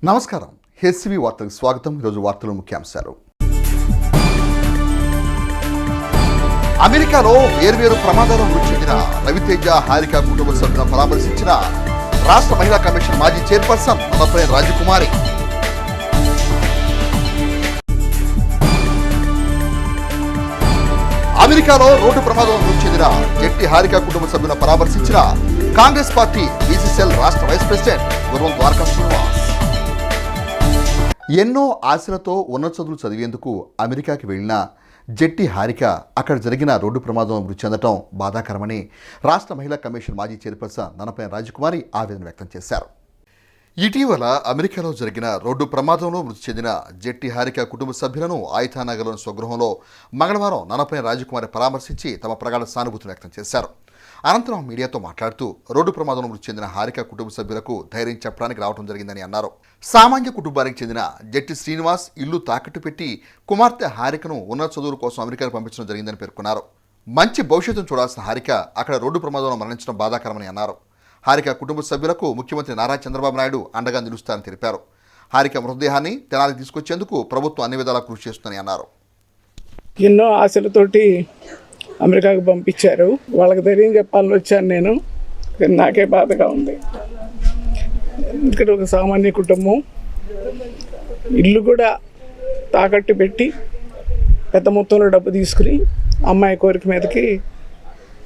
నమస్కారం. హెచ్సివి వార్తలకు స్వాగతం. ఈరోజు వార్తల ముఖ్యాంశాలు. అమెరికాలో వేర్వేరు ప్రమాదాల్లో మృతి చెందిన రవితేజ, హారిక కుటుంబ సభ్యులను పరామర్శించిన రాష్ట్ర మహిళా కమిషన్ మాజీ చైర్పర్సన్ నన్నపనేని రాజకుమారి. అమెరికాలో రోడ్డు ప్రమాదంలో మృతి చెందిన జట్టి హారిక కుటుంబ సభ్యులను పరామర్శించిన కాంగ్రెస్ పార్టీ బీసీసీఎల్ రాష్ట్ర వైస్ ప్రెసిడెంట్ గుర్రం ద్వారకా శ్రీనివాస్. ఎన్నో ఆశలతో ఉన్నత చదువులు చదివేందుకు అమెరికాకి వెళ్లిన జట్టి హారిక అక్కడ జరిగిన రోడ్డు ప్రమాదంలో మృతి చెందడం బాధాకరమని రాష్ట్ర మహిళా కమిషన్ మాజీ చైర్పర్సన్ నన్నపనేని రాజకుమారి ఆవేదన వ్యక్తం చేశారు. ఇటీవల అమెరికాలో జరిగిన రోడ్డు ప్రమాదంలో మృతి చెందిన జట్టి హారిక కుటుంబ సభ్యులను ఆయుధానగర్లోని స్వగృహంలో మంగళవారం నన్నపనేని రాజకుమారి పరామర్శించి తమ ప్రగాఢ సానుభూతిని వ్యక్తం చేశారు. అనంతరం మీడియాతో మాట్లాడుతూ రోడ్డు ప్రమాదంలో మృతి చెందిన హారిక కుటుంబ సభ్యులకు ధైర్యం చెప్పడానికి రావడం జరిగిందని అన్నారు. సామాన్య కుటుంబానికి చెందిన జట్టి శ్రీనివాస్ ఇల్లు తాకట్టు పెట్టి కుమార్తె హారికను ఉన్నత చదువుల కోసం అమెరికాకు పంపించడం జరిగిందని పేర్కొన్నారు. మంచి భవిష్యత్తును చూడాల్సిన హారిక అక్కడ రోడ్డు ప్రమాదంలో మరణించడం బాధాకరమని అన్నారు. హారిక కుటుంబ సభ్యులకు ముఖ్యమంత్రి నారా చంద్రబాబు నాయుడు అండగా నిలుస్తారని తెలిపారు. హారిక మృతదేహాన్ని తెనాలికి తీసుకొచ్చేందుకు ప్రభుత్వం అన్ని విధాలా కృషి చేస్తుందని అన్నారు. ఎన్నో ఆశలతోటి అమెరికాకు పంపించారు. వాళ్ళకి ధైర్యం చెప్పాలని వచ్చాను నేను. నాకే బాధగా ఉంది. ఇక్కడ ఒక సామాన్య కుటుంబం ఇల్లు కూడా తాకట్టు పెట్టి పెద్ద మొత్తంలో డబ్బు తీసుకుని అమ్మాయి కోరిక మీదకి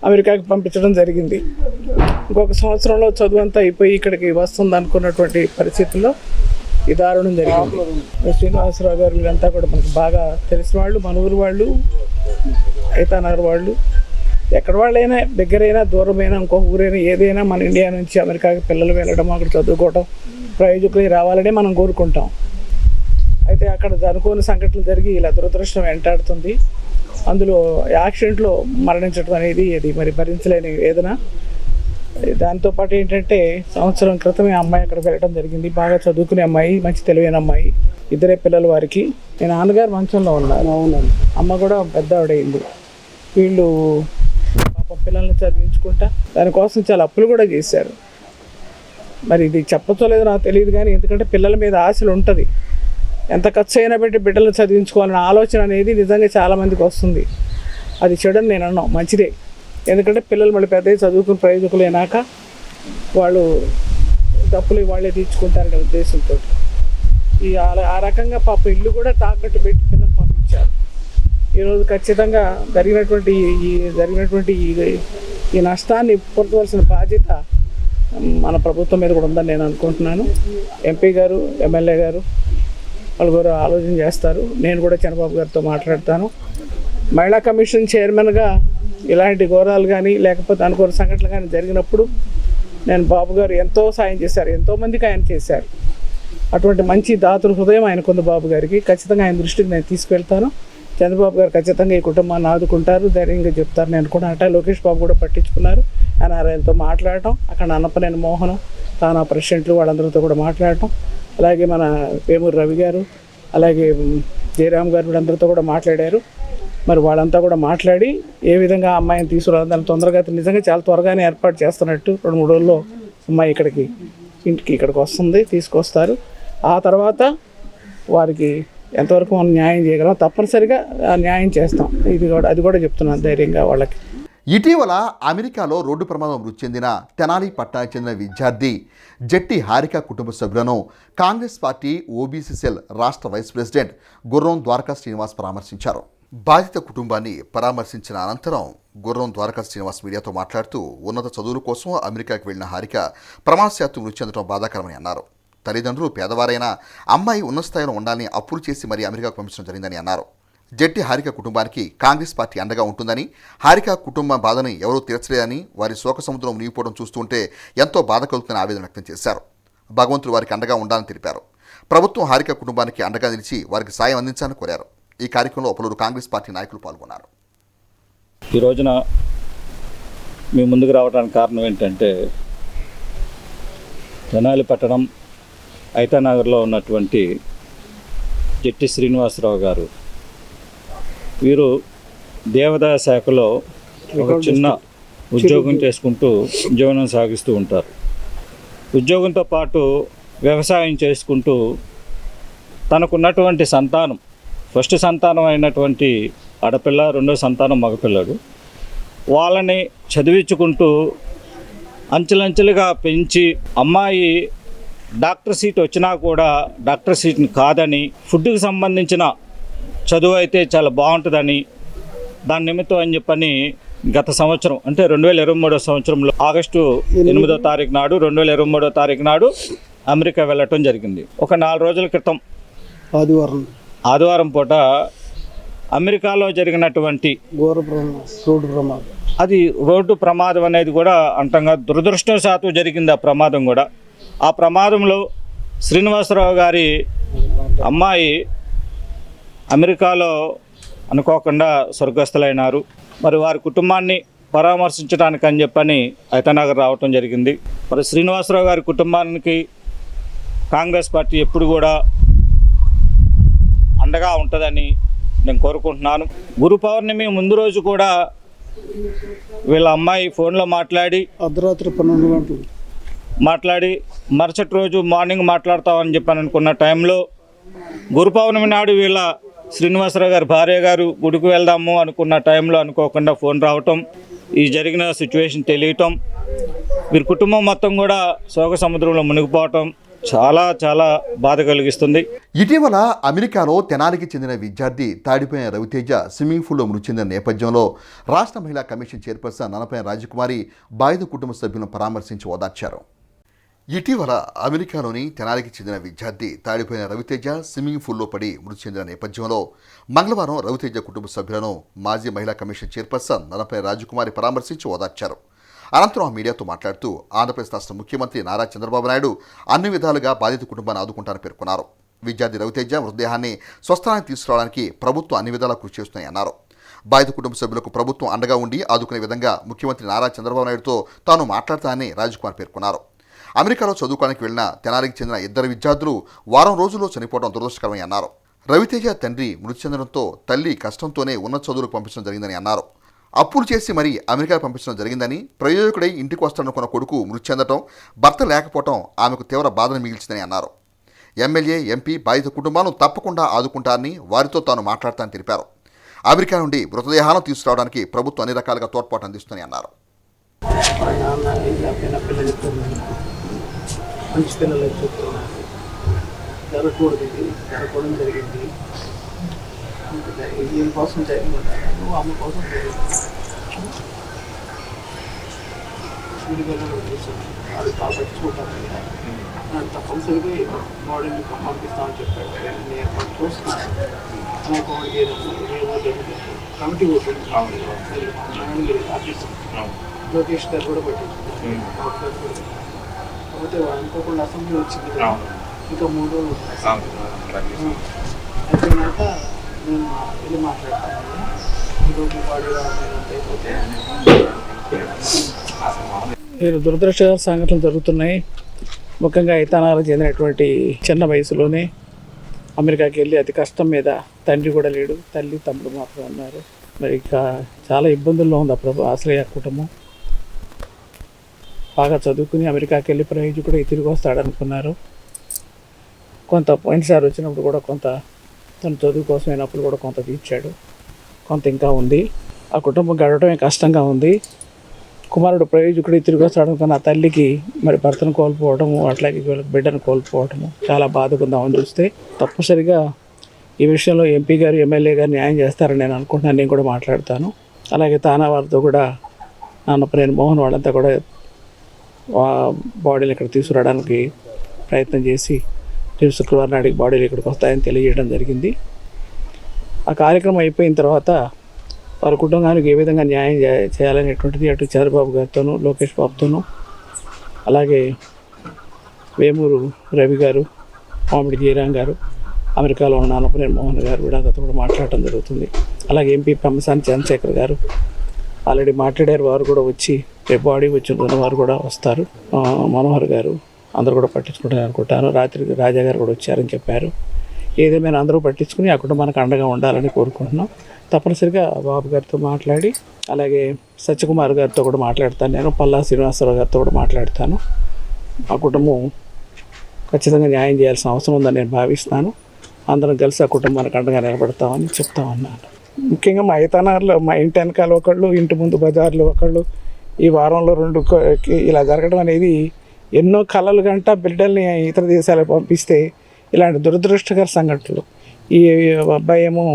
అమెరికాకి పంపించడం జరిగింది. ఇంకొక సంవత్సరంలో చదువు అంతా అయిపోయి ఇక్కడికి వస్తుంది అనుకున్నటువంటి పరిస్థితుల్లో ఈ దారుణం జరిగింది. శ్రీనివాసరావు గారు వీళ్ళంతా కూడా మనకు బాగా తెలిసిన వాళ్ళు, మన ఊరు వాళ్ళు, ఐతానగర్ వాళ్ళు, ఎక్కడ వాళ్ళైనా, దగ్గరైనా దూరమైనా, ఇంకొక ఊరైనా, ఏదైనా మన ఇండియా నుంచి అమెరికాకి పిల్లలు వెళ్ళడం, అక్కడ చదువుకోవడం, ప్రయోజకులు రావాలని మనం కోరుకుంటాం. అయితే అక్కడ అనుకోని సంఘటనలు జరిగి ఇలా దురదృష్టం వెంటాడుతుంది. అందులో యాక్సిడెంట్లో మరణించడం అనేది అది మరి భరించలేని వేదన. దాంతోపాటు ఏంటంటే సంవత్సరం క్రితమే అమ్మాయి అక్కడికి వెళ్ళడం జరిగింది. బాగా చదువుకునే అమ్మాయి, మంచి తెలివైన అమ్మాయి. ఇద్దరే పిల్లలు వారికి. నేను నాన్నగారు మంచంలో ఉన్నారు. అవునండి. అమ్మ కూడా పెద్ద ఆవిడయింది. వీళ్ళు పాప పిల్లల్ని చదివించుకుంటా దానికోసం చాలా అప్పులు కూడా చేశారు. మరి ఇది చెప్పచ్చో లేదో నాకు తెలియదు కానీ, ఎందుకంటే పిల్లల మీద ఆశలు ఉంటుంది. ఎంత ఖర్చు అయినా పెట్టి బిడ్డలను చదివించుకోవాలన్న ఆలోచన అనేది నిజంగా చాలామందికి వస్తుంది. అది చెడని నేను అన్నాం, మంచిదే. ఎందుకంటే పిల్లలు మళ్ళీ పెద్దవి చదువుకుని ప్రయోజకులు అయినాక వాళ్ళు డబ్బులు వాళ్ళే తీర్చుకుంటారనే ఉద్దేశంతో ఆ రకంగా పాప ఇల్లు కూడా తాకట్టు పెట్టి పిల్లలు పంపించారు. ఈరోజు ఖచ్చితంగా జరిగినటువంటి ఈ నష్టాన్ని పొందవలసిన బాధ్యత మన ప్రభుత్వం మీద కూడా ఉందని నేను అనుకుంటున్నాను. ఎంపీ గారు, ఎమ్మెల్యే గారు వాళ్ళు కూడా ఆలోచన చేస్తారు. నేను కూడా చంద్రబాబు గారితో మాట్లాడతాను. మహిళా కమిషన్ చైర్మన్గా ఇలాంటి ఘోరాలు కానీ లేకపోతే అనుకోని సంఘటనలు కానీ జరిగినప్పుడు నేను బాబు గారు ఎంతో సాయం చేశారు, ఎంతోమందికి ఆయన చేశారు. అటువంటి మంచి దాతృ హృదయం ఆయనకుంది బాబు గారికి. ఖచ్చితంగా ఆయన దృష్టికి నేను తీసుకెళ్తాను. చంద్రబాబు గారు ఖచ్చితంగా ఈ కుటుంబాన్ని ఆదుకుంటారు, ధైర్యంగా చెప్తారు నేను కూడా. అంటే లోకేష్ బాబు కూడా పట్టించుకున్నారు. ఆయన ఆయనతో మాట్లాడటం, అక్కడ నన్నపనేని మోహనం, తానా ప్రెసిడెంట్లు వాళ్ళందరితో కూడా మాట్లాడటం, అలాగే మన వేమూరు రవి గారు, అలాగే జయరామ్ గారు వీళ్ళందరితో కూడా మాట్లాడారు. మరి వాళ్ళంతా కూడా మాట్లాడి ఏ విధంగా అమ్మాయిని తీసుకురావాలి, దాన్ని తొందరగా నిజంగా చాలా త్వరగానే ఏర్పాటు చేస్తున్నట్టు 2-3 రోజుల్లో అమ్మాయి ఇక్కడికి వస్తుంది, తీసుకొస్తారు. ఆ తర్వాత వారికి ఎంతవరకు మనం న్యాయం చేయగలం తప్పనిసరిగా న్యాయం చేస్తాం. అది కూడా చెప్తున్నాను ధైర్యంగా వాళ్ళకి. ఇటీవల అమెరికాలో రోడ్డు ప్రమాదం మృతి చెందిన తెనాలి పట్టణానికి చెందిన విద్యార్థి జట్టి హారిక కుటుంబ సభ్యులను కాంగ్రెస్ పార్టీ ఓబీసీసీఎల్ రాష్ట్ర వైస్ ప్రెసిడెంట్ గుర్రం ద్వారకా శ్రీనివాస్ పరామర్శించారు. బాధిత కుటుంబాన్ని పరామర్శించిన అనంతరం గుర్రం ద్వారకా శ్రీనివాస్ మీడియాతో మాట్లాడుతూ ఉన్నత చదువుల కోసం అమెరికాకు వెళ్లిన హారిక ప్రమాదశాత్తు మృతి చెందడం బాధాకరమని అన్నారు. తల్లిదండ్రులు పేదవారైనా అమ్మాయి ఉన్నత స్థాయిలో ఉండాలని అప్పులు చేసి మరీ అమెరికాకు పంపించడం జరిగిందని అన్నారు. జట్టి హారిక కుటుంబానికి కాంగ్రెస్ పార్టీ అండగా ఉంటుందని, హారిక కుటుంబ బాధని ఎవరూ తీర్చలేదని, వారి శోక సముద్రం మునిగిపోవడం చూస్తుంటే ఎంతో బాధ కలుగుతుందని ఆవేదన వ్యక్తం చేశారు. భగవంతుడు వారికి అండగా ఉండాలని తెలిపారు. ప్రభుత్వం హారిక కుటుంబానికి అండగా నిలిచి వారికి సాయం అందించాలని కోరారు. ఈ కార్యక్రమంలో పలువురు కాంగ్రెస్ పార్టీ నాయకులు పాల్గొన్నారు. ఈ రోజున మీ ముందుకు రావడానికి కారణం ఏంటంటే, తెనాలి పట్టణం ఐతానగర్లో ఉన్నటువంటి జట్టి శ్రీనివాసరావు గారు, వీరు దేవాదాయ శాఖలో ఒక చిన్న ఉద్యోగం చేసుకుంటూ జీవనం సాగిస్తూ ఉంటారు. ఉద్యోగంతో పాటు వ్యవసాయం చేసుకుంటూ తనకున్నటువంటి సంతానం, ఫస్ట్ సంతానం అయినటువంటి ఆడపిల్ల, రెండో సంతానం మగపిల్లడు, వాళ్ళని చదివించుకుంటూ అంచెలంచెలుగా పెంచి అమ్మాయి డాక్టర్ సీట్ వచ్చినా కూడా డాక్టర్ సీట్ని కాదని, ఫుడ్కి సంబంధించిన చదువు అయితే చాలా బాగుంటుందని, దాని నిమిత్తం అని చెప్పని గత సంవత్సరం అంటే 2023 సంవత్సరంలో ఆగస్టు 8వ తారీఖు నాడు 2023 తారీఖు నాడు అమెరికా వెళ్ళటం జరిగింది. ఒక 4 రోజుల క్రితం ఆదివారం పూట అమెరికాలో జరిగినటువంటి అది రోడ్డు ప్రమాదం అనేది కూడా అంటంగా దురదృష్టవశాత్తు జరిగింది. ఆ ప్రమాదం కూడా, ఆ ప్రమాదంలో శ్రీనివాసరావు గారి అమ్మాయి అమెరికాలో అనుకోకుండా స్వర్గస్థులైనారు. మరి వారి కుటుంబాన్ని పరామర్శించడానికి అని చెప్పని ఐతానగర్ రావటం జరిగింది. మరి శ్రీనివాసరావు గారి కుటుంబానికి కాంగ్రెస్ పార్టీ ఎప్పుడు కూడా అండగా ఉంటుందని నేను కోరుకుంటున్నాను. గురు పౌర్ణమి ముందు రోజు కూడా వీళ్ళ అమ్మాయి ఫోన్లో అర్ధరాత్రి 12 గంటలు మాట్లాడి మరుసటి రోజు మార్నింగ్ మాట్లాడతామని చెప్పని అనుకున్న టైంలో గురు పౌర్ణమి నాడు వీళ్ళ శ్రీనివాసరావు గారి భార్య గారు గుడికి వెళ్దాము అనుకున్న టైంలో అనుకోకుండా ఫోన్ రావటం, ఈ జరిగిన సిచ్యువేషన్ తెలియటం, వీరి కుటుంబం మొత్తం కూడా శోక సముద్రంలో మునిగిపోవటం చాలా చాలా బాధ కలిగిస్తుంది. ఇటీవల అమెరికాలో తెనాలికి చెందిన విద్యార్థి తాడిపోయిన రవితేజ స్విమ్మింగ్ పూల్లో మృతి చెందిన నేపథ్యంలో రాష్ట్ర మహిళా కమిషన్ చైర్పర్సన్ ననపైన రాజకుమారి బాధిత కుటుంబ సభ్యులను పరామర్శించి ఓదార్చారు. ఇటీవల అమెరికాలోని తెనాలికి చెందిన విద్యార్థి తాడిపోయిన రవితేజ స్విమ్మింగ్ పూల్లో పడి మృతి చెందిన నేపథ్యంలో మంగళవారం రవితేజ కుటుంబ సభ్యులను మాజీ మహిళా కమిషన్ చైర్పర్సన్ ననపైన రాజకుమారి పరామర్శించి ఓదార్చారు. అనంతరం ఆ మీడియాతో మాట్లాడుతూ ఆంధ్రప్రదేశ్ రాష్ట్ర ముఖ్యమంత్రి నారా చంద్రబాబు నాయుడు అన్ని విధాలుగా బాధిత కుటుంబాన్ని ఆదుకుంటారని పేర్కొన్నారు. విద్యార్థి రవితేజ మృతదేహాన్ని స్వస్థలానికి తీసుకురావడానికి ప్రభుత్వం అన్ని విధాలా కృషి చేస్తుందని అన్నారు. బాధిత కుటుంబ సభ్యులకు ప్రభుత్వం అండగా ఉండి ఆదుకునే విధంగా ముఖ్యమంత్రి నారా చంద్రబాబు నాయుడుతో తాను మాట్లాడతానని రాజకుమార్ పేర్కొన్నారు. అమెరికాలో చదువుకోవడానికి వెళ్లిన తెనాలికి చెందిన 2 విద్యార్థులు వారం రోజుల్లో చనిపోవడం దురదృష్టకరమని అన్నారు. రవితేజ తండ్రి మృతి చెందడంతో తల్లి కష్టంతోనే ఉన్నత చదువులకు పంపించడం జరిగిందని అన్నారు. అప్పులు చేసి మరీ అమెరికా పంపించడం జరిగిందని, ప్రయోజకుడై ఇంటికి వస్తాడనుకున్న కొడుకు మృతి చెందడం, భర్త లేకపోవడం ఆమెకు తీవ్ర బాధను మిగిల్చిందని అన్నారు. ఎమ్మెల్యే, ఎంపీ బాధిత కుటుంబాలను తప్పకుండా ఆదుకుంటారని, వారితో తాను మాట్లాడతానని తెలిపారు. అమెరికా నుండి మృతదేహాలను తీసుకురావడానికి ప్రభుత్వం అన్ని రకాలుగా తోడ్పాటు అందిస్తుందని అన్నారు. మంచి పిల్లలకు చెప్తున్నారు, జరగకూడదు, జరగకూడదు జరిగింది. దీనికోసం జరిగిందంటారు, నువ్వు అమ్మ కోసం వాళ్ళు పట్టించుకుంటారు కదా, నాకు తప్పనిసరిగా బాడీని పంపిస్తామని చెప్పాడు. నేను చూస్తున్నాను నాకు కమిటీ ఉంటుంది ఆఫీస్, లోకేష్ గారు కూడా పట్టించుకుంటారు. కాకపోతే అనుకోకుండా అసెంబ్లీ వచ్చింది కదా, ఇంకా 3 రోజులు అయిపోయినాక నేను వెళ్ళి మాట్లాడతాను. ఈరోజు బాడీ అయిపోతే దురదృష్టకర సంఘటనలు జరుగుతున్నాయి. ముఖ్యంగా ఐతానాలకు చెందినటువంటి చిన్న వయసులోనే అమెరికాకి వెళ్ళి అతి కష్టం మీద, తండ్రి కూడా లేడు, తల్లి తమ్ముడు మాత్రం ఉన్నారు. మరి ఇక చాలా ఇబ్బందుల్లో ఉంది అప్పుడు ఆశ్రయ కుటుంబం. బాగా చదువుకుని అమెరికాకి వెళ్ళి ప్రయోజకుడు తిరిగి వస్తాడనుకున్నారు. కొంత పోయినసారి వచ్చినప్పుడు కూడా కొంత తన చదువు కోసం అయినప్పుడు కూడా కొంత తీర్చాడు, కొంత ఇంకా ఉంది. ఆ కుటుంబం గడవడమే కష్టంగా ఉంది. కుమారుడు ప్రయోజకుడు తిరిగి వస్తాడనుకున్న ఆ తల్లికి మరి భర్తను కోల్పోవడము, అట్లాగే బిడ్డను కోల్పోవడము చాలా బాధకుందామని చూస్తే తప్పనిసరిగా ఈ విషయంలో ఎంపీ గారు, ఎమ్మెల్యే గారు న్యాయం చేస్తారని నేను అనుకుంటున్నాను. నేను కూడా మాట్లాడతాను. అలాగే తానా వారితో కూడా నాన్నపనేని మోహన్ వాళ్ళంతా కూడా బాడీలు ఇక్కడ తీసుకురావడానికి ప్రయత్నం చేసి రేపు శుక్రవారం నాటికి బాడీలు ఇక్కడికి వస్తాయని తెలియజేయడం జరిగింది. ఆ కార్యక్రమం అయిపోయిన తర్వాత వారి కుటుంబానికి ఏ విధంగా న్యాయం చేయాలనేటువంటిది అటు చంద్రబాబు గారితోనూ, లోకేష్ బాబుతోనూ, అలాగే వేమూరు రవి గారు, మామిడి జయరాం గారు, అమెరికాలో ఉన్న నాన్నపనేని మోహన్ గారు వీళ్ళంతా కూడా మాట్లాడటం జరుగుతుంది. అలాగే ఎంపీ పెమ్మసాని చంద్రశేఖర్ గారు ఆల్రెడీ మాట్లాడారు. వారు కూడా వచ్చి రేపు బాడీ వచ్చిన వారు కూడా వస్తారు. మనోహర్ గారు అందరూ కూడా పట్టించుకుంటారని అనుకుంటాను. రాత్రికి రాజా గారు కూడా వచ్చారని చెప్పారు. ఏదేమైనా అందరూ పట్టించుకుని ఆ కుటుంబానికి అండగా ఉండాలని కోరుకుంటున్నాం. తప్పనిసరిగా బాబు గారితో మాట్లాడి, అలాగే సత్యకుమార్ గారితో కూడా మాట్లాడతాను. నేను పల్లా శ్రీనివాసరావు గారితో కూడా మాట్లాడతాను. ఆ కుటుంబం ఖచ్చితంగా న్యాయం చేయాల్సిన అవసరం ఉందని నేను భావిస్తాను. అందరం కలిసి ఆ కుటుంబానికి అండగా నిలబడతామని చెప్తా ఉన్నాను. ముఖ్యంగా మా ఐతనార్లో మా ఇంటి వెనకాల ఒకళ్ళు, ఇంటి ముందు బజార్లో ఒకళ్ళు, ఈ వారంలో 2 ఇలా జరగడం అనేది ఎన్నో కలలు గంట బిడ్డల్ని ఇతర దేశాలకు పంపిస్తే ఇలాంటి దురదృష్టకర సంఘటనలు. ఈ అబ్బాయి ఏమో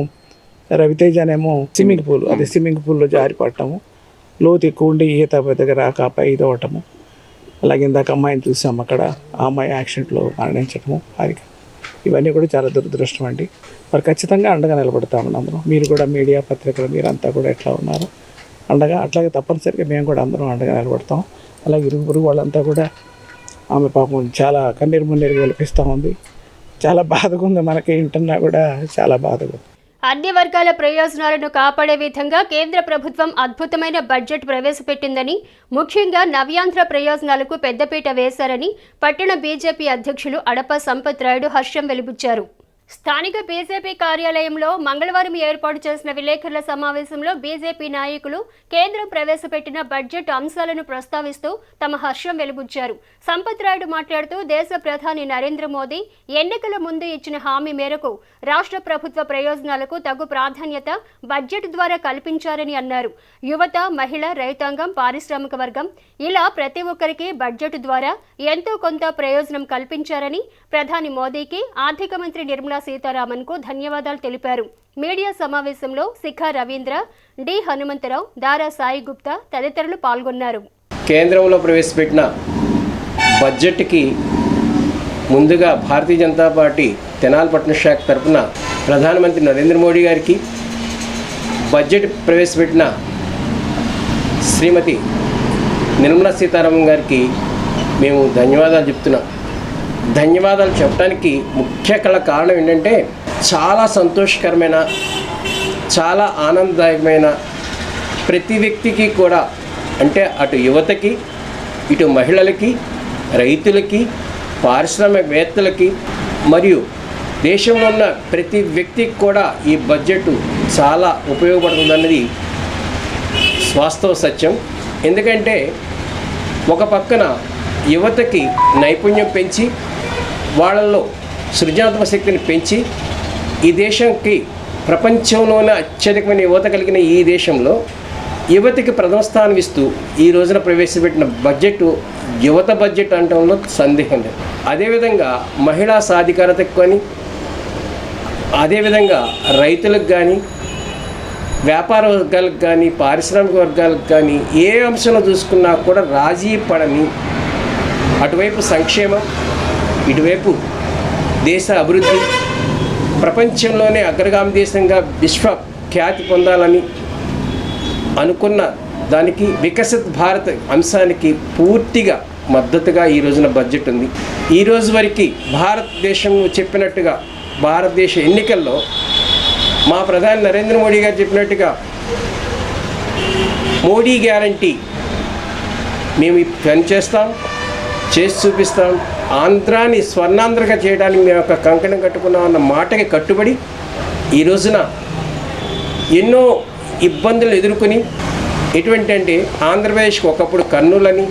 రవితేజ అనేమో స్విమ్మింగ్ పూల్లో జారిపడటము, లోతు ఎక్కువ ఉండి ఈత దగ్గర రాక అబ్బాయి ఇదవటము, అలాగే ఇందాక అమ్మాయిని చూసాము అక్కడ, ఆ అమ్మాయి యాక్సిడెంట్లో మరణించటము, హారిక, ఇవన్నీ కూడా చాలా దురదృష్టం అండి. మరి ఖచ్చితంగా అండగా నిలబడతామని అందరం, మీరు కూడా మీడియా పత్రికలు మీరంతా కూడా ఎట్లా ఉన్నారు అండగా, అట్లాగే తప్పనిసరిగా మేము కూడా అందరం అండగా నిలబడతాం. అలాగే ఇరుగు వాళ్ళంతా కూడా ఆమె పాపం చాలా కన్నీరు మున్నీరు గెలిపిస్తూ ఉంది. చాలా బాధగా ఉంది, మనకి వింటున్నా కూడా చాలా బాధగా ఉంది. అన్ని వర్గాల ప్రయోజనాలను కాపాడే విధంగా కేంద్ర ప్రభుత్వం అద్భుతమైన బడ్జెట్ ప్రవేశపెట్టిందని, ముఖ్యంగా నవ్యాంధ్ర ప్రయోజనాలకు పెద్దపీట వేశారని పట్టణ బీజేపీ అధ్యక్షులు అడప సంపత్ రాయుడు హర్షం వెలిబుచ్చారు. స్థానిక బీజేపీ కార్యాలయంలో మంగళవారం ఏర్పాటు చేసిన విలేకరుల సమావేశంలో బీజేపీ నాయకులు కేంద్రం ప్రవేశపెట్టిన బడ్జెట్ అంశాలను ప్రస్తావిస్తూ తమ హర్షం వెలిబుచ్చారు. సంపత్ రాయుడు మాట్లాడుతూ దేశ ప్రధాని నరేంద్ర మోదీ ఎన్నికల ముందు ఇచ్చిన హామీ మేరకు రాష్ట్ర ప్రభుత్వ ప్రయోజనాలకు తగు ప్రాధాన్యత బడ్జెట్ ద్వారా కల్పించారని అన్నారు. యువత, మహిళ, రైతాంగం, పారిశ్రామిక వర్గం ఇలా ప్రతి ఒక్కరికి బడ్జెట్ ద్వారా ఎంతో కొంత ప్రయోజనం కల్పించారని ప్రధాని మోదీకి ఆర్థిక మంత్రి నిర్మలా సీతారామన్ కు ధన్యవాదాలు తెలిపారు. మీడియా సమావేశంలో శిఖా రవీంద్ర, డి హనుమంతరావు, దారా సాయి గుప్తా తదితరులు పాల్గొన్నారు. కేంద్రంలో ప్రవేశపెట్టిన బడ్జెట్కి ముందుగా భారతీయ జనతా పార్టీ తెనాలి పట్టణ శాఖ తరఫున ప్రధానమంత్రి నరేంద్ర మోడీ గారికి, బడ్జెట్ ప్రవేశపెట్టిన శ్రీమతి నిర్మలా సీతారామన్ గారికి మేము ధన్యవాదాలు చెప్తున్నాం. ధన్యవాదాలు చెప్పడానికి ముఖ్య కారణం ఏంటంటే చాలా సంతోషకరమైన, చాలా ఆనందదాయకమైన, ప్రతి వ్యక్తికి కూడా, అంటే అటు యువతకి, ఇటు మహిళలకి, రైతులకి, పారిశ్రామికవేత్తలకి మరియు దేశంలో ఉన్న ప్రతి వ్యక్తికి కూడా ఈ బడ్జెట్ చాలా ఉపయోగపడుతుందన్నది వాస్తవ సత్యం. ఎందుకంటే ఒక పక్కన యువతకి నైపుణ్యం పెంచి, వాళ్ళల్లో సృజనాత్మక శక్తిని పెంచి, ఈ దేశంకి ప్రపంచంలోనే అత్యధికమైన యువత కలిగిన ఈ దేశంలో యువతకి ప్రథమ స్థానం ఇస్తూ ఈ రోజున ప్రవేశపెట్టిన బడ్జెట్ యువత బడ్జెట్ అనడంలో సందేహం లేదు. అదేవిధంగా మహిళా సాధికారతకు కానీ, అదేవిధంగా రైతులకు కానీ, వ్యాపార వర్గాలకు కానీ, పారిశ్రామిక వర్గాలకు కానీ ఏ అంశంలో చూసుకున్నా కూడా రాజీ పడని, అటువైపు సంక్షేమం, ఇటువైపు దేశ అభివృద్ధి, ప్రపంచంలోనే అగ్రగామి దేశంగా విశ్వఖ్యాతి పొందాలని అనుకున్న దానికి వికసిత్ భారత్ అంశానికి పూర్తిగా మద్దతుగా ఈ రోజున బడ్జెట్ ఉంది. ఈ రోజు వరకు భారతదేశం చెప్పినట్టుగా భారతదేశ ఎన్నికల్లో మా ప్రధాని నరేంద్ర మోడీ గారు చెప్పినట్టుగా మోడీ గ్యారంటీ మేము పని చేస్తాం, చేసి చూపిస్తాం, ఆంధ్రాని స్వర్ణాంధ్రగా చేయడానికి మేము ఒక కంకణం కట్టుకున్నాం అన్న మాటకి కట్టుబడి ఈ రోజున ఎన్నో ఇబ్బందులు ఎదుర్కొని, ఎటువంటి అంటే ఆంధ్రప్రదేశ్కి ఒకప్పుడు కర్నూలు,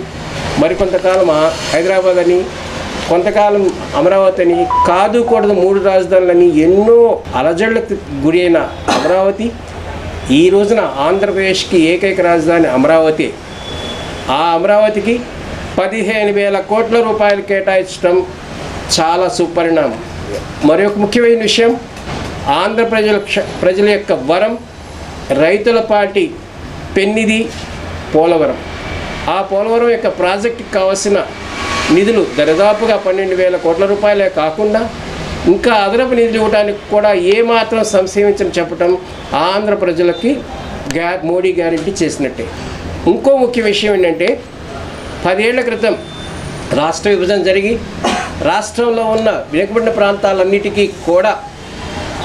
మరికొంతకాలం హైదరాబాద్ అని, కొంతకాలం అమరావతి అని, కాదు కూడదు 3 రాజధానులని ఎన్నో అలజడులకు గురి అయిన అమరావతి ఈ రోజున ఆంధ్రప్రదేశ్కి ఏకైక రాజధాని అమరావతి. ఆ అమరావతికి 15,000 కోట్ల రూపాయలు కేటాయించడం చాలా సుపరిణామం. మరొక ముఖ్యమైన విషయం, ఆంధ్ర ప్రజల యొక్క వరం, రైతుల పార్టీ పెన్నిది పోలవరం. ఆ పోలవరం యొక్క ప్రాజెక్టుకి కావాల్సిన నిధులు దరిదాపుగా 12,000 కోట్ల రూపాయలే కాకుండా ఇంకా అదనపు నిధులు ఇవ్వడానికి కూడా ఏమాత్రం సంశయించని చెప్పడం ఆంధ్ర ప్రజలకి మోడీ గ్యారెంటీ చేసినట్టే. ఇంకో ముఖ్య విషయం ఏంటంటే 10 ఏళ్ల క్రితం రాష్ట్ర విభజన జరిగి రాష్ట్రంలో ఉన్న వెనుకబడిన ప్రాంతాలన్నిటికీ కూడా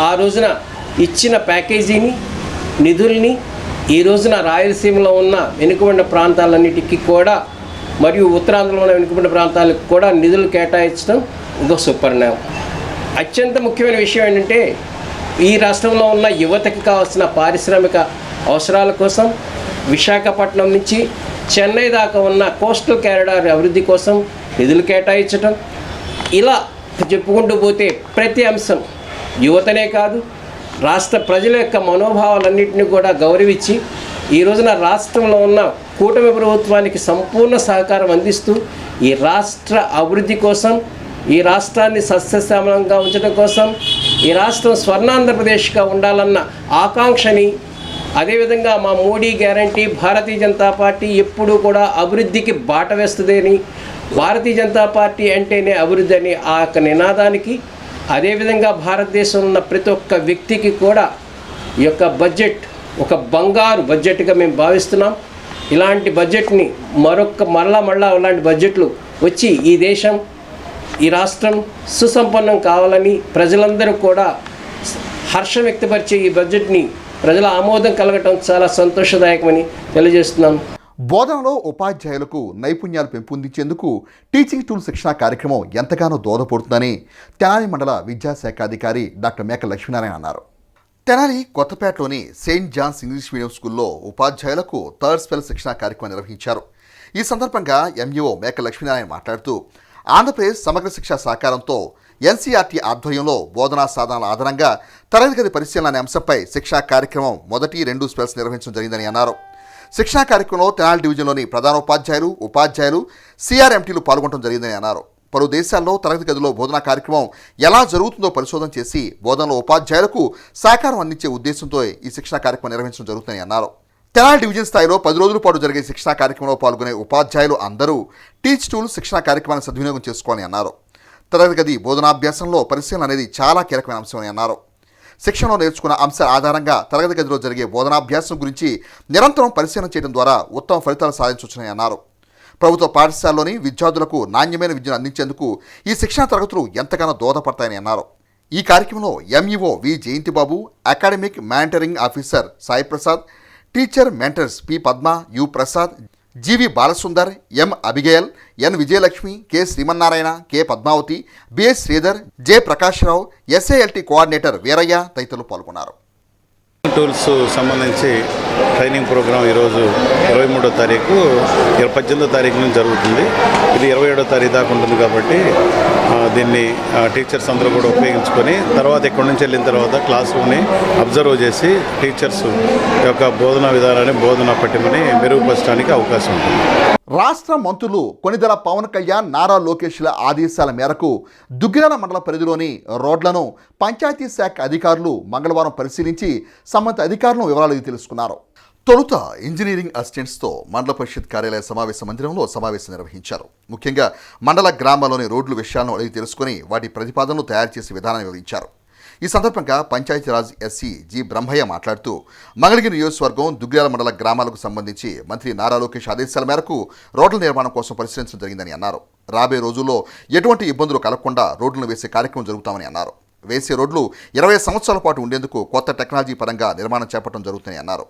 ఆ రోజున ఇచ్చిన ప్యాకేజీని, నిధుల్ని ఈ రోజున రాయలసీమలో ఉన్న వెనుకబడిన ప్రాంతాలన్నిటికీ కూడా మరియు ఉత్తరాంధ్రలో ఉన్న వెనుకబడిన ప్రాంతాలకు కూడా నిధులు కేటాయించడం ఇదో సుపరిణామం. అత్యంత ముఖ్యమైన విషయం ఏంటంటే ఈ రాష్ట్రంలో ఉన్న యువతకి కావాల్సిన పారిశ్రామిక అవసరాల కోసం విశాఖపట్నం నుంచి చెన్నై దాకా ఉన్న కోస్టల్ కారిడార్ అభివృద్ధి కోసం నిధులు కేటాయించడం, ఇలా చెప్పుకుంటూ పోతే ప్రతి అంశం యువతనే కాదు రాష్ట్ర ప్రజల యొక్క మనోభావాలన్నింటినీ కూడా గౌరవించి ఈ రోజున రాష్ట్రంలో ఉన్న కూటమి ప్రభుత్వానికి సంపూర్ణ సహకారం అందిస్తూ ఈ రాష్ట్ర అభివృద్ధి కోసం ఈ రాష్ట్రాన్ని సస్యశ్యామలంగా ఉంచడం కోసం ఈ రాష్ట్రం స్వర్ణాంధ్రప్రదేశ్గా ఉండాలన్న ఆకాంక్షని అదేవిధంగా మా మోడీ గ్యారంటీ భారతీయ జనతా పార్టీ ఎప్పుడూ కూడా అభివృద్ధికి బాట వేస్తుందని భారతీయ జనతా పార్టీ అంటేనే అభివృద్ధి అని ఆ యొక్క నినాదానికి అదేవిధంగా భారతదేశంలో ఉన్న ప్రతి ఒక్క వ్యక్తికి కూడా ఈ యొక్క బడ్జెట్ ఒక బంగారు బడ్జెట్గా మేము భావిస్తున్నాం. ఇలాంటి బడ్జెట్ని మళ్ళా ఇలాంటి బడ్జెట్లు వచ్చి ఈ దేశం ఈ రాష్ట్రం సుసంపన్నం కావాలని ప్రజలందరూ కూడా హర్షం వ్యక్తపరిచే ఈ బడ్జెట్ని ప్రజల ఆమోదం కలగటం చాలా సంతోషదాయకమని తెలియజేస్తున్నాం. బోధనలో ఉపాధ్యాయులకు నైపుణ్యాలు పెంపొందించేందుకు టీచింగ్ టూల్ శిక్షణ కార్యక్రమం ఎంతగానో దోహదపడుతుందని తెనాలి మండల విద్యాశాఖ అధికారి డాక్టర్ మేక లక్ష్మీనారాయణ అన్నారు. తెనాలి కొత్తపేటలోని సెయింట్ జాన్స్ ఇంగ్లీష్ మీడియం స్కూల్లో ఉపాధ్యాయులకు థర్డ్ స్పెల్ శిక్షణ కార్యక్రమం నిర్వహించారు. ఈ సందర్భంగా ఎంఈఓ మేక లక్ష్మీనారాయణ మాట్లాడుతూ ఆంధ్రప్రదేశ్ సమగ్ర శిక్ష సహకారంతో ఎన్సీఆర్టీ ఆధ్వర్యంలో బోధనా సాధనాల ఆధారంగా తరగతి గది పరిశీలన అనే అంశంపై శిక్షా కార్యక్రమం 1-2 స్పెల్స్ నిర్వహించడం జరిగిందని అన్నారు. శిక్షణా కార్యక్రమంలో తెనాలి డివిజన్లోని ప్రధానోపాధ్యాయులు ఉపాధ్యాయులు సిఆర్ఎంటీలు పాల్గొనడం జరిగిందని అన్నారు. పలు దేశాల్లో తరగతి గదిలో బోధనా కార్యక్రమం ఎలా జరుగుతుందో పరిశోధన చేసి బోధనలో ఉపాధ్యాయులకు సహకారం అందించే ఉద్దేశంతో ఈ శిక్షణా కార్యక్రమం నిర్వహించడం జరుగుతుందని అన్నారు. తెనాలి డివిజన్ స్థాయిలో 10 రోజుల పాటు జరిగే శిక్షణా కార్యక్రమంలో పాల్గొనే ఉపాధ్యాయులు అందరూ టీచ్ టూల్ శిక్షణా కార్యక్రమాన్ని సద్వినియోగం చేసుకోవాలని అన్నారు. తరగతి గది బోధనాభ్యాసంలో పరిశీలన అనేది చాలా కీలకమైన అంశమని అన్నారు. శిక్షణలో నేర్చుకున్న అంశాల ఆధారంగా తరగతి గదిలో జరిగే బోధనాభ్యాసం గురించి నిరంతరం పరిశీలన చేయడం ద్వారా ఉత్తమ ఫలితాలు సాధించవచ్చని అన్నారు. ప్రభుత్వ పాఠశాలలోని విద్యార్థులకు నాణ్యమైన విద్యను అందించేందుకు ఈ శిక్షణా తరగతులు ఎంతగానో దోహదపడతాయని అన్నారు. ఈ కార్యక్రమంలో MEO V Jayanthibabu, academic monitoring officer Sai Prasad, teacher mentors P Padma, U Prasad, GV Balasundar, M Abigail, N Vijayalakshmi, K Srimannarayana, K Padmavathi, BS Sridhar, J Prakashrao, SALT coordinator Veeraiah తదితరులు పాల్గొన్నారు. టూల్స్ సంబంధించి ట్రైనింగ్ ప్రోగ్రాం ఈరోజు 23వ తారీఖు 18వ తారీఖు నుంచి జరుగుతుంది. ఇది 27వ తారీఖు దాకా ఉంటుంది కాబట్టి దీన్ని టీచర్స్ అందరూ కూడా ఉపయోగించుకొని తర్వాత ఇక్కడి నుంచి వెళ్ళిన తర్వాత క్లాస్ రూమ్ని అబ్జర్వ్ చేసి టీచర్స్ యొక్క బోధనా విధానాన్ని బోధనా పట్టిమని మెరుగుపరచడానికి అవకాశం ఉంటుంది. రాష్ట్ర మంత్రులు కొనిదెల పవన్ కళ్యాణ్, నారా లోకేష్ల ఆదేశాల మేరకు దుగ్గిరాల మండల పరిధిలోని రోడ్లను పంచాయతీ శాఖ అధికారులు మంగళవారం పరిశీలించి సంబంధిత అధికారులను వివరాలు తెలుసుకున్నారు. తొలుత ఇంజనీరింగ్ అసిస్టెంట్స్తో మండల పరిషత్ కార్యాలయ సమావేశ మందిరంలో సమావేశం నిర్వహించారు. ముఖ్యంగా మండల గ్రామాల్లోని రోడ్ల విషయాలను అడిగి తెలుసుకుని వాటి ప్రతిపాదనలు తయారు చేసే విధానాన్ని వివరించారు. ఈ సందర్భంగా పంచాయతీరాజ్ ఎస్సీ జి బ్రహ్మయ్య మాట్లాడుతూ మంగళగిరి నియోజకవర్గం దుగ్గిరాల మండల గ్రామాలకు సంబంధించి మంత్రి నారా లోకేష్ ఆదేశాల మేరకు రోడ్ల నిర్మాణం కోసం పరిశీలించడం జరిగిందని అన్నారు. రాబోయే రోజుల్లో ఎటువంటి ఇబ్బందులు కలగకుండా రోడ్లను వేసే కార్యక్రమం జరుగుతామని అన్నారు. వేసే రోడ్లు 20 సంవత్సరాల పాటు ఉండేందుకు కొత్త టెక్నాలజీ పరంగా నిర్మాణం చేపట్టడం జరుగుతుందని అన్నారు.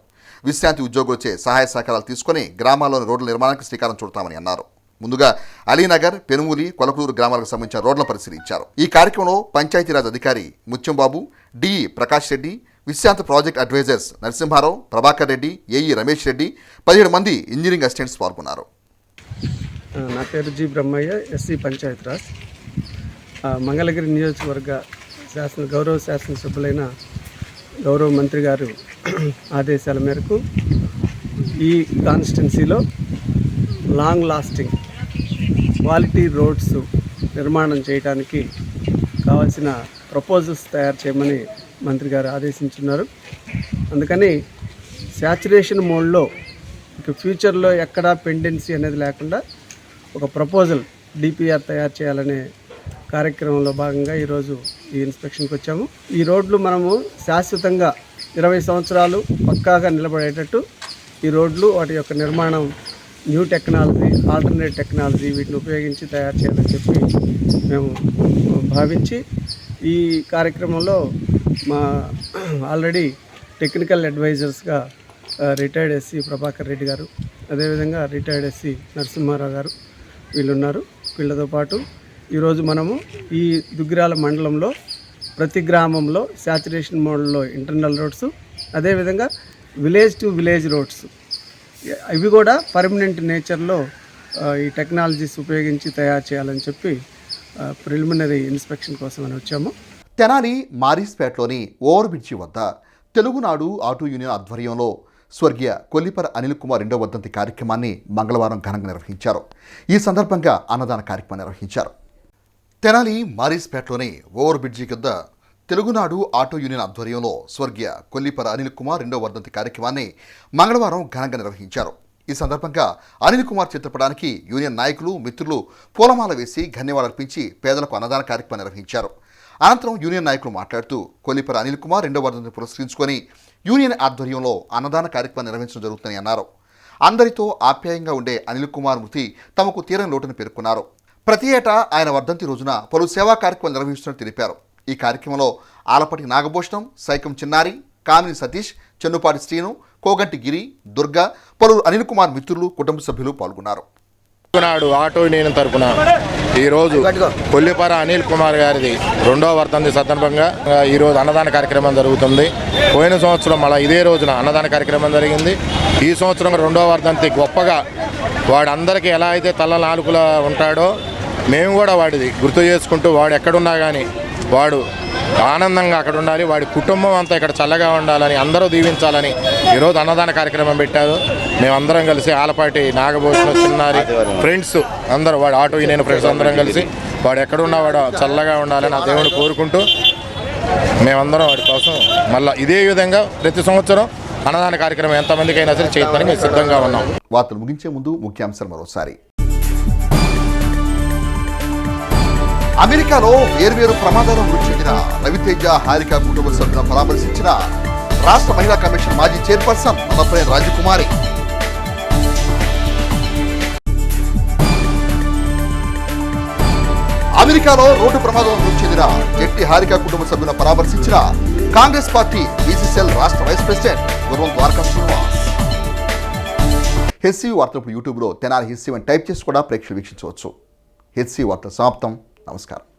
విశ్రాంతి ఉద్యోగులచే సహాయ సహకారాలు తీసుకుని గ్రామాల్లోని రోడ్ల నిర్మాణానికి శ్రీకారం చుడతామని అన్నారు. ముందుగా అలీనగర్, పెనుమూలి, కొలకలూరు గ్రామాలకు సంబంధించిన రోడ్లను పరిశీలించారు. ఈ కార్యక్రమంలో పంచాయతీరాజ్ అధికారి ముత్యంబాబు, డిఈ ప్రకాష్ రెడ్డి, విశ్రాంత project advisors Narasimharao, Prabhakar Reddy, AE Ramesh Reddy, 17 మంది ఇంజనీరింగ్ అసిస్టెంట్స్ పాల్గొన్నారు. నా పేరు జి బ్రహ్మయ్య, ఎస్సీ పంచాయతీరాజ్. మంగళగిరి నియోజకవర్గ గౌరవ శాసనసభ్యులైన గౌరవ మంత్రి గారు ఆదేశాల మేరకు ఈ కాన్స్టిట్యున్సీలో లాంగ్ లాస్టింగ్ క్వాలిటీ రోడ్స్ నిర్మాణం చేయడానికి కావాల్సిన ప్రపోజల్స్ తయారు చేయమని మంత్రి గారు ఆదేశించున్నారు. అందుకని శాచురేషన్ మోడ్లో ఇక ఫ్యూచర్లో ఎక్కడా పెండెన్సీ అనేది లేకుండా ఒక ప్రపోజల్ డిపిఆర్ తయారు చేయాలనే కార్యక్రమంలో భాగంగా ఈరోజు ఈ ఇన్స్పెక్షన్కి వచ్చాము. ఈ రోడ్లు మనము శాశ్వతంగా 20 సంవత్సరాలు పక్కాగా నిలబడేటట్టు ఈ రోడ్లు వాటి యొక్క నిర్మాణం న్యూ టెక్నాలజీ, ఆల్టర్నేట్ టెక్నాలజీ వీటిని ఉపయోగించి తయారు చేయాలని చెప్పి మేము భావించి ఈ కార్యక్రమంలో మా ఆల్రెడీ టెక్నికల్ అడ్వైజర్స్గా రిటైర్డ్ ఎస్సీ ప్రభాకర్ రెడ్డి గారు, అదేవిధంగా రిటైర్డ్ ఎస్సీ నరసింహారావు గారు వీళ్ళు ఉన్నారు. వీళ్ళతో పాటు ఈరోజు మనము ఈ దుగ్గిరాల మండలంలో ప్రతి గ్రామంలో శాచురేషన్ మోడల్లో ఇంటర్నల్ రోడ్స్, అదేవిధంగా విలేజ్ టు విలేజ్ రోడ్స్ ఇవి కూడా పర్మనెంట్ నేచర్లో ఈ టెక్నాలజీస్ ఉపయోగించి తయారు చేయాలని చెప్పి ప్రిలిమినరీ ఇన్స్పెక్షన్ కోసం అని వచ్చాము. తెనాలి మారిస్పేటలోని ఓవర్ బ్రిడ్జి వద్ద తెలుగునాడు ఆటో యూనియన్ ఆధ్వర్యంలో స్వర్గీయ కొల్లిపర అనిల్ కుమార్ 2వ వర్ధంతి కార్యక్రమాన్ని మంగళవారం ఘనంగా నిర్వహించారు. ఈ సందర్భంగా అన్నదాన కార్యక్రమం నిర్వహించారు. తెనాలి మారిస్పేటలోని ఓవర్ బ్రిడ్జి వద్ద తెలుగునాడు ఆటో యూనియన్ ఆధ్వర్యంలో స్వర్గీయ కొల్లిపర అనిల్ కుమార్ 2వ వర్ధంతి కార్యక్రమాన్ని మంగళవారం ఘనంగా నిర్వహించారు. ఈ సందర్భంగా అనిల్ కుమార్ చిత్రపటానికి యూనియన్ నాయకులు మిత్రులు పూలమాల వేసి ధన్యవాదాలర్పించి పేదలకు అన్నదాన కార్యక్రమం నిర్వహించారు. అనంతరం యూనియన్ నాయకులు మాట్లాడుతూ కొల్లిపర అనిల్ కుమార్ 2వ వర్ధంతిని పురస్కరించుకొని యూనియన్ ఆధ్వర్యంలో అన్నదాన కార్యక్రమం నిర్వహించడం జరుగుతుందని అన్నారు. అందరితో ఆప్యాయంగా ఉండే అనిల్ కుమార్ మృతి తమకు తీరని లోటుని పేర్కొన్నారు. ప్రతి ఏటా ఆయన వర్ధంతి రోజున పలు సేవా కార్యక్రమాలు నిర్వహిస్తున్నట్టు తెలిపారు. ఈ కార్యక్రమంలో ఆలపటి నాగభూషణం, సైకం చిన్నారి, కామిని సతీష్, చెన్నుపాటి శ్రీను, కోగంటి గిరి, దుర్గా, పలువురు అనిల్ కుమార్ మిత్రులు, కుటుంబ సభ్యులు పాల్గొన్నారు. నాడు ఆటో యూనియన్ తరపున ఈరోజు కొల్లిపర అనిల్ కుమార్ గారిది 2వ వర్ధంతి సందర్భంగా ఈరోజు అన్నదాన కార్యక్రమం జరుగుతుంది. పోయిన సంవత్సరం మళ్ళీ ఇదే రోజున అన్నదాన కార్యక్రమం జరిగింది. ఈ సంవత్సరం 2వ వర్ధంతి గొప్పగా వాడు అందరికీ ఎలా అయితే తల నాలుకలా ఉంటాడో మేము కూడా వాడిది గుర్తు చేసుకుంటూ వాడు ఎక్కడున్నా కానీ వాడు ఆనందంగా అక్కడ ఉండాలి, వాడి కుటుంబం అంతా ఇక్కడ చల్లగా ఉండాలని అందరూ దీవించాలని ఈరోజు అన్నదాన కార్యక్రమం పెట్టారు. మేమందరం కలిసి ఆలపాటి నాగభూషణ చిన్నారి ఫ్రెండ్స్ అందరూ వాడు ఆటో యూనియన్ ఫ్రెండ్స్ అందరం కలిసి వాడు ఎక్కడున్నా వాడు చల్లగా ఉండాలని ఆ దేవుని కోరుకుంటూ మేమందరం వాడి కోసం మళ్ళీ ఇదే విధంగా ప్రతి సంవత్సరం అన్నదాన కార్యక్రమం ఎంతమందికైనా సరే చేయడానికి మేము సిద్ధంగా ఉన్నాం. వార్తలు ముగించే ముందు ముఖ్యాంశాలు మరోసారి. అమెరికాలో వేర్వేరు ప్రమాదాల్లో మృతి చెందిన రవితేజ, హారిక కుటుంబ సభ్యులను పరామర్శించిన రాష్ట్ర మహిళా కమిషన్ మాజీ చైర్పర్సన్ నన్నపనేని రాజకుమారి. అమెరికాలో రోడ్డు ప్రమాదంలో మృతి చెందిన జట్టి హారిక కుటుంబ సభ్యులను పరామర్శించిన కాంగ్రెస్ పార్టీ బీసీసీఎల్ రాష్ట్ర వైస్ ప్రెసిడెంట్ గుర్రం ద్వారకా శ్రీనివాస్. హెచ్సి వార్తలు యూట్యూబ్లో తెనాలి హెచ్సి అని టైప్ చేసి కూడా ప్రేక్షకులు వీక్షించవచ్చు. హెచ్సి వార్తలు సమాప్తం. నమస్కారం.